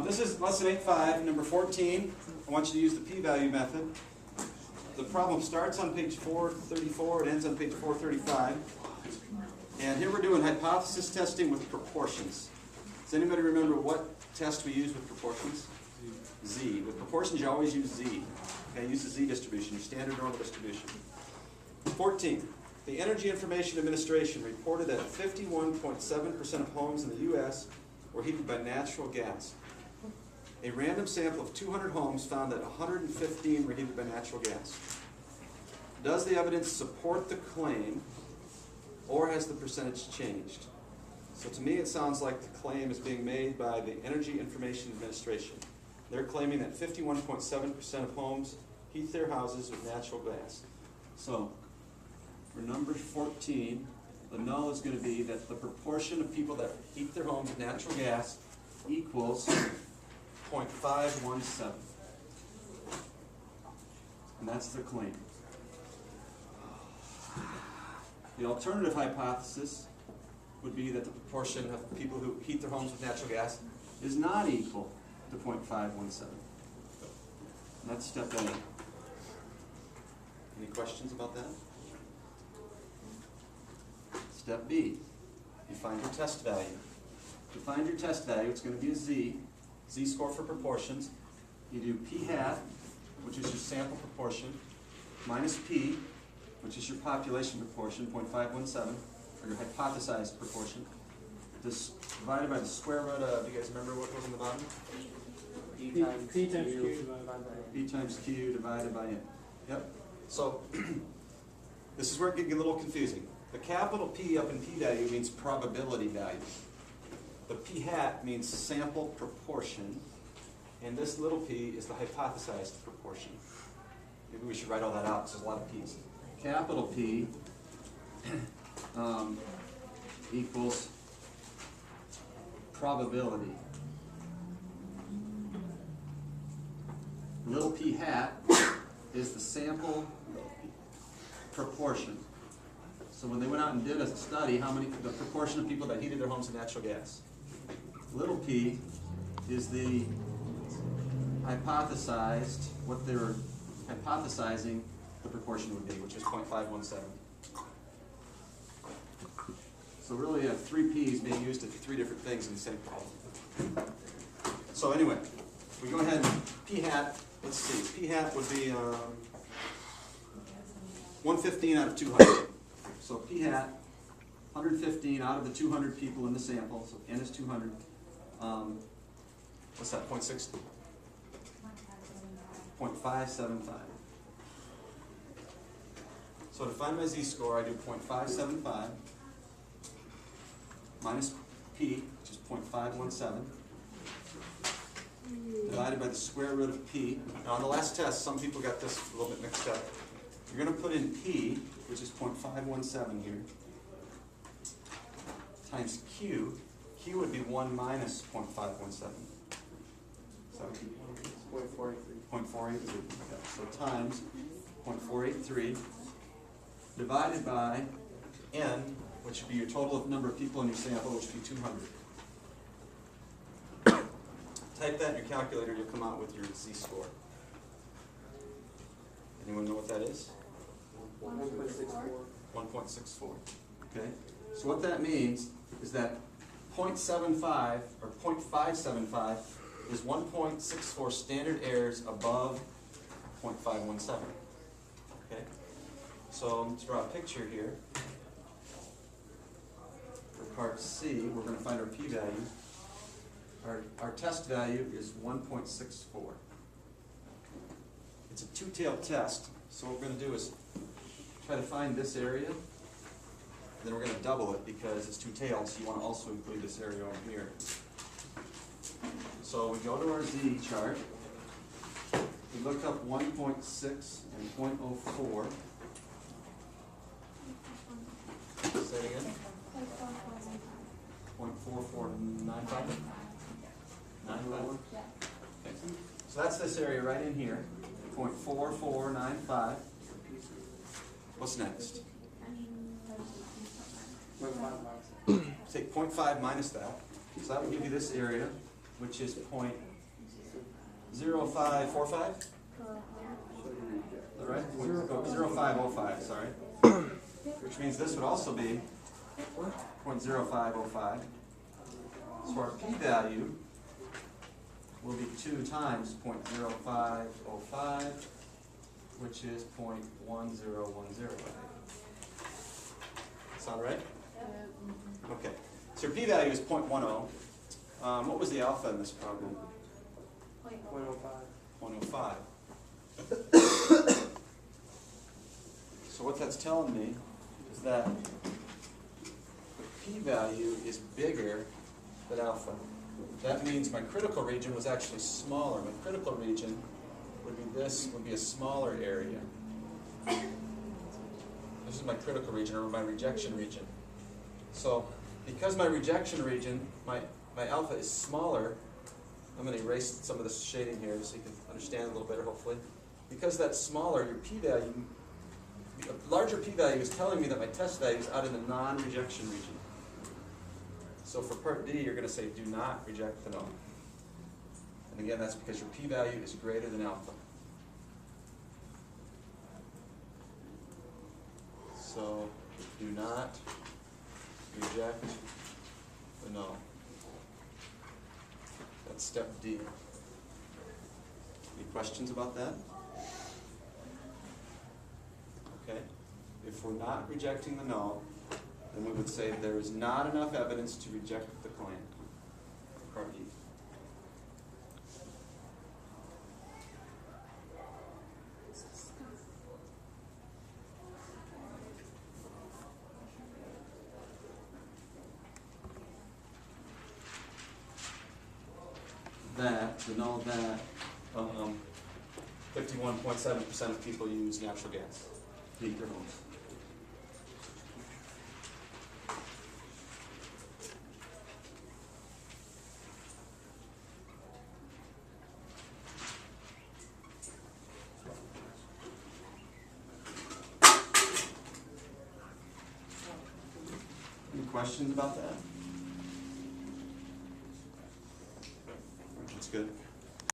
This is lesson 8.5, number 14. I want you to use the p-value method. The problem starts on page 434, it ends on page 435. And here we're doing hypothesis testing with proportions. Does anybody remember what test we use with proportions? Z. With proportions, you always use Z. Okay, use the Z distribution, your standard normal distribution. 14. The Energy Information Administration reported that 51.7% of homes in the U.S. were heated by natural gas. A random sample of 200 homes found that 115 were heated by natural gas. Does the evidence support the claim, or has the percentage changed? So to me it sounds like the claim is being made by the Energy Information Administration. They're claiming that 51.7% of homes heat their houses with natural gas. So for number 14, the null is going to be that the proportion of people that heat their homes with natural gas equals 0.517. And that's the claim. The alternative hypothesis would be that the proportion of people who heat their homes with natural gas is not equal to 0.517. And that's step A. Any questions about that? Step B. You find your test value. To find your test value, it's going to be a Z-score for proportions. You do p hat, which is your sample proportion, minus p, which is your population proportion, 0.517, or your hypothesized proportion. This divided by the square root of, do you guys remember what was on the bottom? P times Q divided by B times Q divided by N. Yep. So this is where it can get a little confusing. The capital P up in p-value means probability value. The p hat means sample proportion, and this little p is the hypothesized proportion. Maybe we should write all that out because there's a lot of p's. Capital P equals probability. Little p hat is the sample proportion. So when they went out and did a study, the proportion of people that heated their homes with natural gas. Little p is the hypothesized, what they were hypothesizing the proportion would be, which is 0.517. So really you have three p's being used to three different things in the same problem. So anyway, we go ahead and p hat, let's see, p hat would be 115 out of 200. So p hat, 115 out of the 200 people in the sample, so n is 200. What's that, 0.6? 0.575. So to find my z-score, I do 0.575 minus p, which is 0.517, divided by the square root of p. Now on the last test, some people got this a little bit mixed up. You're going to put in p, which is 0.517 here, times q. Q would be 1 minus 0.517. So 0.483. 0.483. So times 0.483 divided by n, which would be your total of number of people in your sample, which would be 200. Type that in your calculator, you'll come out with your z-score. Anyone know what that is? 1.64. 1.64. Okay? So what that means is that 0.75 or 0.575 is 1.64 standard errors above 0.517. Okay? So let's draw a picture here. For part C, we're going to find our p-value. Our test value is 1.64. It's a two-tailed test. So what we're going to do is try to find this area. Then we're going to double it because it's two-tailed, so you want to also include this area over here. So we go to our Z chart. We look up 1.6 and 0.04. Say it again. 0.4495. 95? Okay. So that's this area right in here. 0.4495. What's next? Take 0.5 minus that. So that will give you this area. which is 0.0545. Is that right? 0.0505, sorry. Which means this would also be 0.0505. So our p-value will be 2 times 0.0505, which is 0.1010. Sound right? Okay. So your p-value is 0.10. What was the alpha in this problem? 0.05. 0.05. So what that's telling me is that the p-value is bigger than alpha. That means my critical region was actually smaller. My critical region would be this, would be a smaller area. This is my critical region, or my rejection region. So because my rejection region, my alpha is smaller, I'm going to erase some of this shading here so you can understand a little better, hopefully. Because that's smaller, your p-value, a larger p-value is telling me that my test value is out in the non-rejection region. So for part D, you're going to say do not reject the null. And again, that's because your p-value is greater than alpha. So do not reject the null. That's step D. Any questions about that? Okay. If we're not rejecting the null, then we would say there is not enough evidence to reject the claim. Part E. The null that 51.7% of people use natural gas to heat their homes. Any questions about that? That's good.